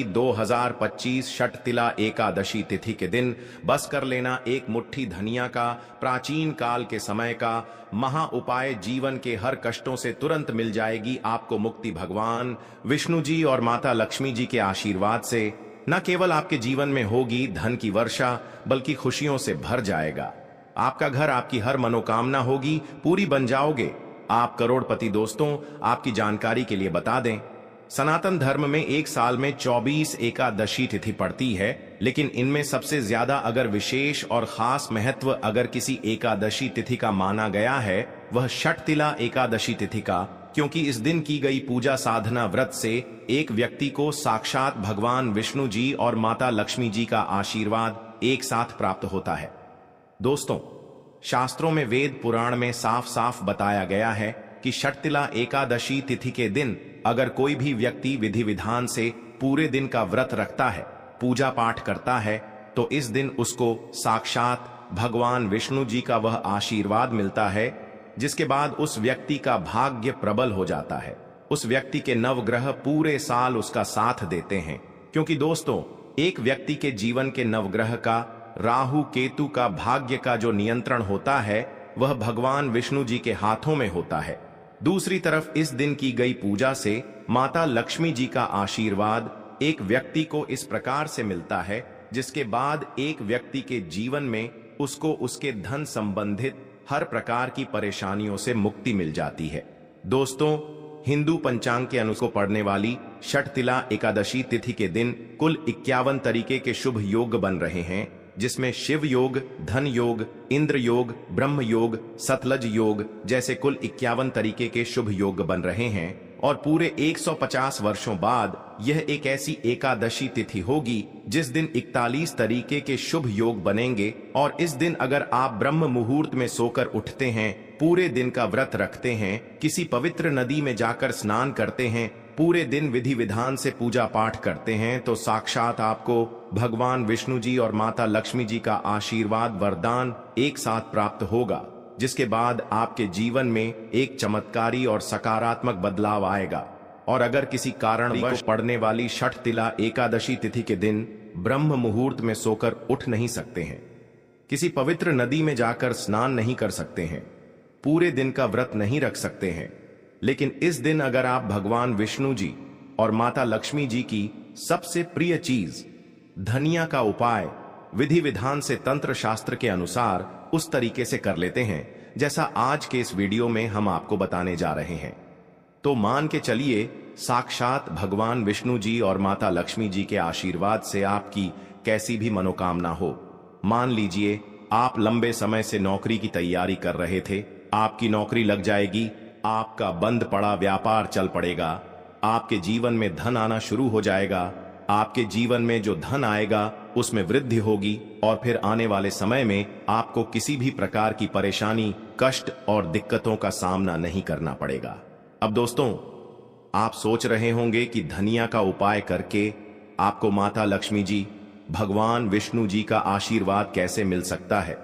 2025 षटतिला एकादशी तिथि के दिन बस कर लेना एक मुट्ठी धनिया का प्राचीन काल के समय का महा उपाय। जीवन के हर कष्टों से तुरंत मिल जाएगी आपको मुक्ति। भगवान विष्णु जी और माता लक्ष्मी जी के आशीर्वाद से न केवल आपके जीवन में होगी धन की वर्षा, बल्कि खुशियों से भर जाएगा आपका घर। आपकी हर मनोकामना होगी पूरी, बन जाओगे आप करोड़पति। दोस्तों, आपकी जानकारी के लिए बता दें, सनातन धर्म में एक साल में 24 एकादशी तिथि पड़ती है, लेकिन इनमें सबसे ज्यादा अगर विशेष और खास महत्व अगर किसी एकादशी तिथि का माना गया है वह षटतिला एकादशी तिथि का, क्योंकि इस दिन की गई पूजा साधना व्रत से एक व्यक्ति को साक्षात भगवान विष्णु जी और माता लक्ष्मी जी का आशीर्वाद एक साथ प्राप्त होता है। दोस्तों, शास्त्रों में वेद पुराण में साफ साफ बताया गया है कि षटतिला एकादशी तिथि के दिन अगर कोई भी व्यक्ति विधि विधान से पूरे दिन का व्रत रखता है, पूजा पाठ करता है, तो इस दिन उसको साक्षात भगवान विष्णु जी का वह आशीर्वाद मिलता है, जिसके बाद उस व्यक्ति का भाग्य प्रबल हो जाता है। उस व्यक्ति के नवग्रह पूरे साल उसका साथ देते हैं, क्योंकि दोस्तों एक व्यक्ति के जीवन के नवग्रह का, राहु केतु का भाग्य का जो नियंत्रण होता है वह भगवान विष्णु जी के हाथों में होता है। दूसरी तरफ इस दिन की गई पूजा से माता लक्ष्मी जी का आशीर्वाद एक व्यक्ति को इस प्रकार से मिलता है, जिसके बाद एक व्यक्ति के जीवन में उसको उसके धन संबंधित हर प्रकार की परेशानियों से मुक्ति मिल जाती है। दोस्तों, हिंदू पंचांग के अनुसार पड़ने वाली षटतिला एकादशी तिथि के दिन कुल 51 तरीके के शुभ योग बन रहे हैं, जिसमें शिव योग, धन योग, इंद्र योग, ब्रह्म योग, सतलज योग जैसे कुल 51 तरीके के शुभ योग बन रहे हैं। और पूरे 150 वर्षों बाद यह एक ऐसी एकादशी तिथि होगी जिस दिन 41 तरीके के शुभ योग बनेंगे। और इस दिन अगर आप ब्रह्म मुहूर्त में सोकर उठते हैं, पूरे दिन का व्रत रखते हैं, किसी पवित्र नदी में जाकर स्नान करते हैं, पूरे दिन विधि विधान से पूजा पाठ करते हैं, तो साक्षात आपको भगवान विष्णु जी और माता लक्ष्मी जी का आशीर्वाद वरदान एक साथ प्राप्त होगा, जिसके बाद आपके जीवन में एक चमत्कारी और सकारात्मक बदलाव आएगा। और अगर किसी कारणवश पड़ने वाली षटतिला एकादशी तिथि के दिन ब्रह्म मुहूर्त में सोकर उठ नहीं सकते हैं, किसी पवित्र नदी में जाकर स्नान नहीं कर सकते हैं, पूरे दिन का व्रत नहीं रख सकते हैं, लेकिन इस दिन अगर आप भगवान विष्णु जी और माता लक्ष्मी जी की सबसे प्रिय चीज धनिया का उपाय विधि विधान से तंत्र शास्त्र के अनुसार उस तरीके से कर लेते हैं जैसा आज के इस वीडियो में हम आपको बताने जा रहे हैं, तो मान के चलिए साक्षात भगवान विष्णु जी और माता लक्ष्मी जी के आशीर्वाद से आपकी कैसी भी मनोकामना हो। मान लीजिए आप लंबे समय से नौकरी की तैयारी कर रहे थे, आपकी नौकरी लग जाएगी, आपका बंद पड़ा व्यापार चल पड़ेगा, आपके जीवन में धन आना शुरू हो जाएगा, आपके जीवन में जो धन आएगा उसमें वृद्धि होगी, और फिर आने वाले समय में आपको किसी भी प्रकार की परेशानी, कष्ट और दिक्कतों का सामना नहीं करना पड़ेगा। अब दोस्तों, आप सोच रहे होंगे कि धनिया का उपाय करके आपको माता लक्ष्मी जी, भगवान विष्णु जी का आशीर्वाद कैसे मिल सकता है।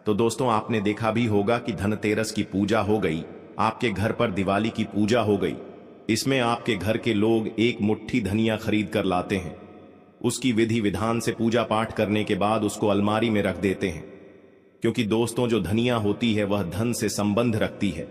तो दोस्तों, आपने देखा भी होगा कि धनतेरस की पूजा हो गई, आपके घर पर दिवाली की पूजा हो गई। इसमें आपके घर के लोग एक मुट्ठी धनिया खरीद कर लाते हैं, उसकी विधि विधान से पूजा पाठ करने के बाद उसको अलमारी में रख देते हैं, क्योंकि दोस्तों जो धनिया होती है वह धन से संबंध रखती है।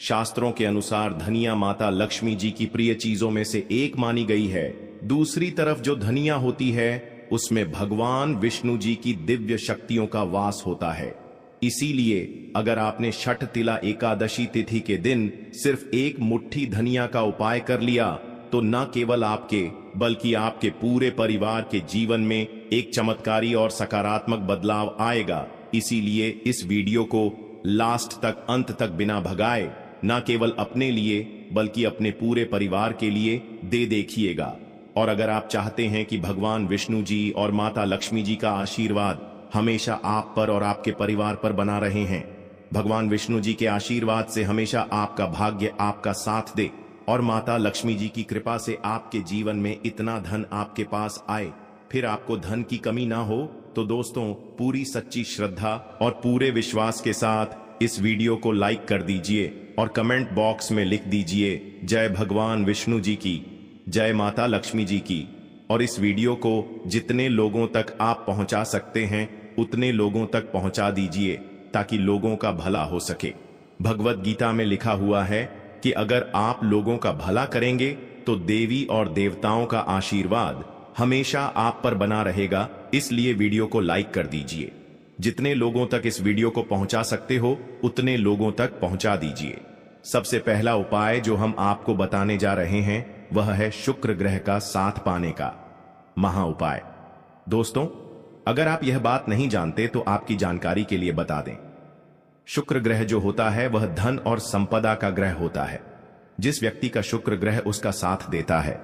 शास्त्रों के अनुसार धनिया माता लक्ष्मी जी की प्रिय चीजों में से एक मानी गई है। दूसरी तरफ जो धनिया होती है उसमें भगवान विष्णु जी की दिव्य शक्तियों का वास होता है। इसीलिए अगर आपने षटतिला एकादशी तिथि के दिन सिर्फ एक मुट्ठी धनिया का उपाय कर लिया, तो न केवल आपके बल्कि आपके पूरे परिवार के जीवन में एक चमत्कारी और सकारात्मक बदलाव आएगा। इसीलिए इस वीडियो को लास्ट तक, अंत तक बिना भगाए न केवल अपने लिए बल्कि अपने पूरे परिवार के लिए दे देखिएगा। और अगर आप चाहते हैं कि भगवान विष्णु जी और माता लक्ष्मी जी का आशीर्वाद हमेशा आप पर और आपके परिवार पर बना रहे हैं, भगवान विष्णु जी के आशीर्वाद से हमेशा आपका भाग्य आपका साथ दे और माता लक्ष्मी जी की कृपा से आपके जीवन में इतना धन आपके पास आए, फिर आपको धन की कमी ना हो, तो दोस्तों पूरी सच्ची श्रद्धा और पूरे विश्वास के साथ इस वीडियो को लाइक कर दीजिए और कमेंट बॉक्स में लिख दीजिए जय भगवान विष्णु जी की, जय माता लक्ष्मी जी की। और इस वीडियो को जितने लोगों तक आप पहुंचा सकते हैं उतने लोगों तक पहुंचा दीजिए ताकि लोगों का भला हो सके। भगवत गीता में लिखा हुआ है कि अगर आप लोगों का भला करेंगे तो देवी और देवताओं का आशीर्वाद हमेशा आप पर बना रहेगा। इसलिए वीडियो को लाइक कर दीजिए। जितने लोगों तक इस वीडियो को पहुंचा सकते हो उतने लोगों तक पहुंचा दीजिए। सबसे पहला उपाय जो हम आपको बताने जा रहे हैं वह है शुक्र ग्रह का साथ पाने का महा उपाय। दोस्तों, अगर आप यह बात नहीं जानते तो आपकी जानकारी के लिए बता दें। शुक्र ग्रह जो होता है वह धन और संपदा का ग्रह होता है। जिस व्यक्ति का शुक्र ग्रह उसका साथ देता है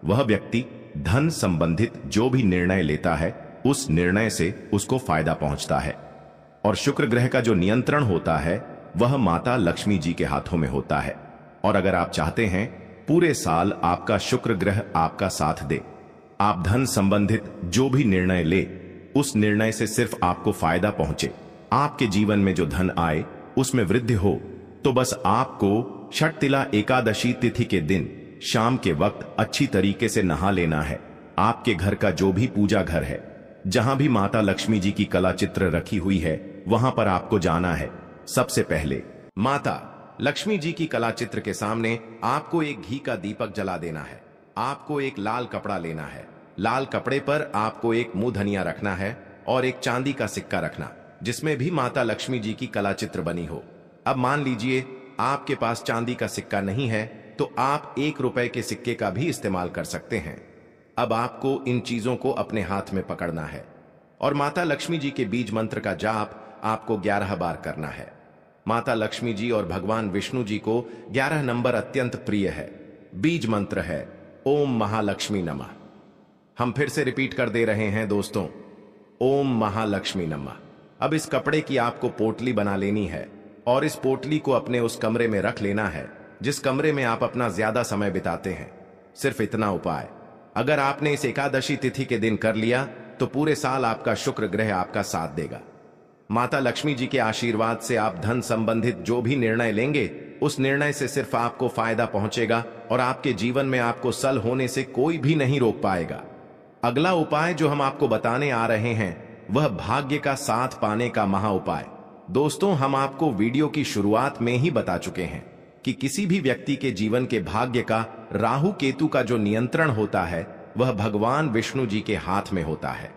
वह व्यक्ति धन संबंधित जो भी निर्णय लेता है उस निर्णय से उसको फायदा पहुंचता है। और शुक्र ग्रह का जो नियंत्रण होता है वह माता लक्ष्मी जी के हाथों में होता है। और अगर आप चाहते हैं पूरे साल आपका शुक्र ग्रह आपका साथ दे, आप धन संबंधित जो भी निर्णय ले उस निर्णय से सिर्फ आपको फायदा पहुंचे, आपके जीवन में जो धन आए उसमें वृद्धि हो, तो बस आपको षटतिला एकादशी तिथि के दिन शाम के वक्त अच्छी तरीके से नहा लेना है। आपके घर का जो भी पूजा घर है, जहां भी माता लक्ष्मी जी की कला चित्र रखी हुई है, वहां पर आपको जाना है। सबसे पहले माता लक्ष्मी जी की कला चित्र के सामने आपको एक घी का दीपक जला देना है। आपको एक लाल कपड़ा लेना है। लाल कपड़े पर आपको एक मुंह धनिया रखना है और एक चांदी का सिक्का रखना जिसमें भी माता लक्ष्मी जी की कला चित्र बनी हो। अब मान लीजिए आपके पास चांदी का सिक्का नहीं है तो आप 1 रुपए के सिक्के का भी इस्तेमाल कर सकते हैं। अब आपको इन चीजों को अपने हाथ में पकड़ना है और माता लक्ष्मी जी के बीज मंत्र का जाप आपको 11 बार करना है। माता लक्ष्मी जी और भगवान विष्णु जी को 11 नंबर अत्यंत प्रिय है। बीज मंत्र है ओम महालक्ष्मी नमः। हम फिर से रिपीट कर दे रहे हैं दोस्तों, ओम महालक्ष्मी नमः। अब इस कपड़े की आपको पोटली बना लेनी है और इस पोटली को अपने उस कमरे में रख लेना है जिस कमरे में आप अपना ज्यादा समय बिताते हैं। सिर्फ इतना उपाय अगर आपने इस एकादशी तिथि के दिन कर लिया तो पूरे साल आपका शुक्र ग्रह आपका साथ देगा। माता लक्ष्मी जी के आशीर्वाद से आप धन संबंधित जो भी निर्णय लेंगे उस निर्णय से सिर्फ आपको फायदा पहुंचेगा और आपके जीवन में आपको सल होने से कोई भी नहीं रोक पाएगा। अगला उपाय जो हम आपको बताने आ रहे हैं वह भाग्य का साथ पाने का महा उपाय। दोस्तों, हम आपको वीडियो की शुरुआत में ही बता चुके हैं कि किसी भी व्यक्ति के जीवन के भाग्य का राहु केतु का जो नियंत्रण होता है वह भगवान विष्णु जी के हाथ में होता है।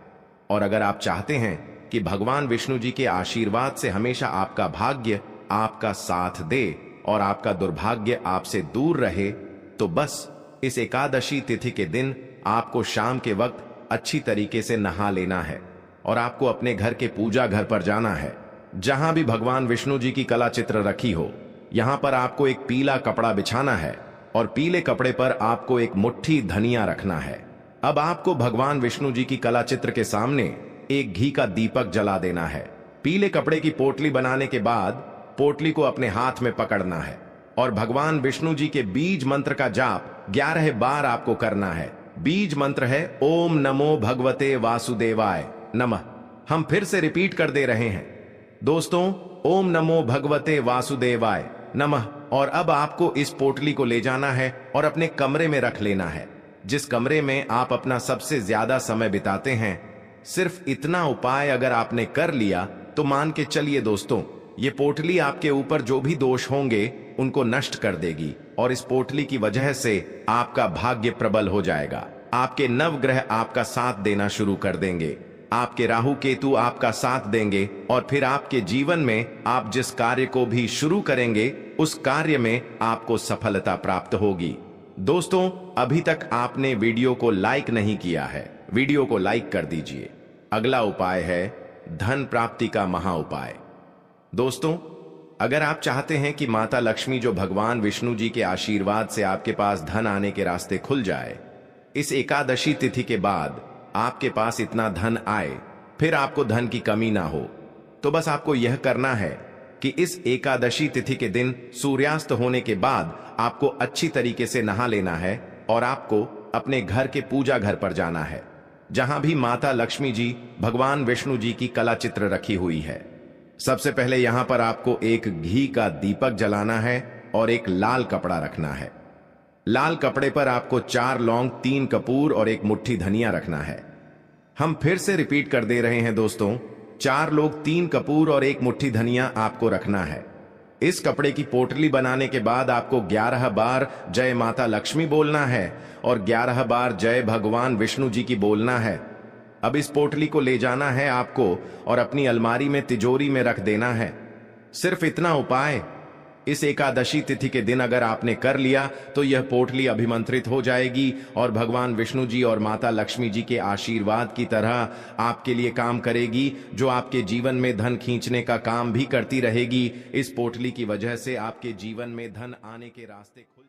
और अगर आप चाहते हैं कि भगवान विष्णु जी के आशीर्वाद से हमेशा आपका भाग्य आपका साथ दे और आपका दुर्भाग्य आपसे दूर रहे, तो बस इस एकादशी तिथि के दिन आपको शाम के वक्त अच्छी तरीके से नहा लेना है और आपको अपने घर के पूजा घर पर जाना है जहां भी भगवान विष्णु जी की कला चित्र रखी हो। यहां पर आपको एक पीला कपड़ा बिछाना है और पीले कपड़े पर आपको एक मुट्ठी धनिया रखना है। अब आपको भगवान विष्णु जी की कला चित्र के सामने एक घी का दीपक जला देना है। पीले कपड़े की पोटली बनाने के बाद पोटली को अपने हाथ में पकड़ना है और भगवान विष्णु जी के बीज मंत्र का जाप 11 बार आपको करना है। बीज मंत्र है ओम नमो भगवते वासुदेवाय नमः। हम फिर से रिपीट कर दे रहे हैं दोस्तों, ओम नमो भगवते वासुदेवाय नमः। और अब आपको इस पोटली को ले जाना है और अपने कमरे में रख लेना है जिस कमरे में आप अपना सबसे ज्यादा समय बिताते हैं। सिर्फ इतना उपाय अगर आपने कर लिया तो मान के चलिए दोस्तों, ये पोटली आपके ऊपर जो भी दोष होंगे उनको नष्ट कर देगी और इस पोटली की वजह से आपका भाग्य प्रबल हो जाएगा। आपके नवग्रह आपका साथ देना शुरू कर देंगे, आपके राहु केतु आपका साथ देंगे और फिर आपके जीवन में आप जिस कार्य को भी शुरू करेंगे उस कार्य में आपको सफलता प्राप्त होगी। दोस्तों, अभी तक आपने वीडियो को लाइक नहीं किया है, वीडियो को लाइक कर दीजिए। अगला उपाय है धन प्राप्ति का महा उपाय। दोस्तों, अगर आप चाहते हैं कि माता लक्ष्मी जो भगवान विष्णु जी के आशीर्वाद से आपके पास धन आने के रास्ते खुल जाए, इस एकादशी तिथि के बाद आपके पास इतना धन आए, फिर आपको धन की कमी ना हो, तो बस आपको यह करना है कि इस एकादशी तिथि के दिन सूर्यास्त होने के बाद आपको अच्छी तरीके से नहा लेना है और आपको अपने घर के पूजा घर पर जाना है जहां भी माता लक्ष्मी जी भगवान विष्णु जी की कला चित्र रखी हुई है। सबसे पहले यहां पर आपको एक घी का दीपक जलाना है और एक लाल कपड़ा रखना है। लाल कपड़े पर आपको 4 लौंग, 3 कपूर और 1 मुट्ठी धनिया रखना है। हम फिर से रिपीट कर दे रहे हैं दोस्तों, 4 लोग, 3 कपूर और 1 मुट्ठी धनिया आपको रखना है। इस कपड़े की पोटली बनाने के बाद आपको 11 बार जय माता लक्ष्मी बोलना है और 11 बार जय भगवान विष्णु जी की बोलना है। अब इस पोटली को ले जाना है आपको और अपनी अलमारी में, तिजोरी में रख देना है। सिर्फ इतना उपाय इस एकादशी तिथि के दिन अगर आपने कर लिया तो यह पोटली अभिमंत्रित हो जाएगी और भगवान विष्णु जी और माता लक्ष्मी जी के आशीर्वाद की तरह आपके लिए काम करेगी, जो आपके जीवन में धन खींचने का काम भी करती रहेगी। इस पोटली की वजह से आपके जीवन में धन आने के रास्ते खुल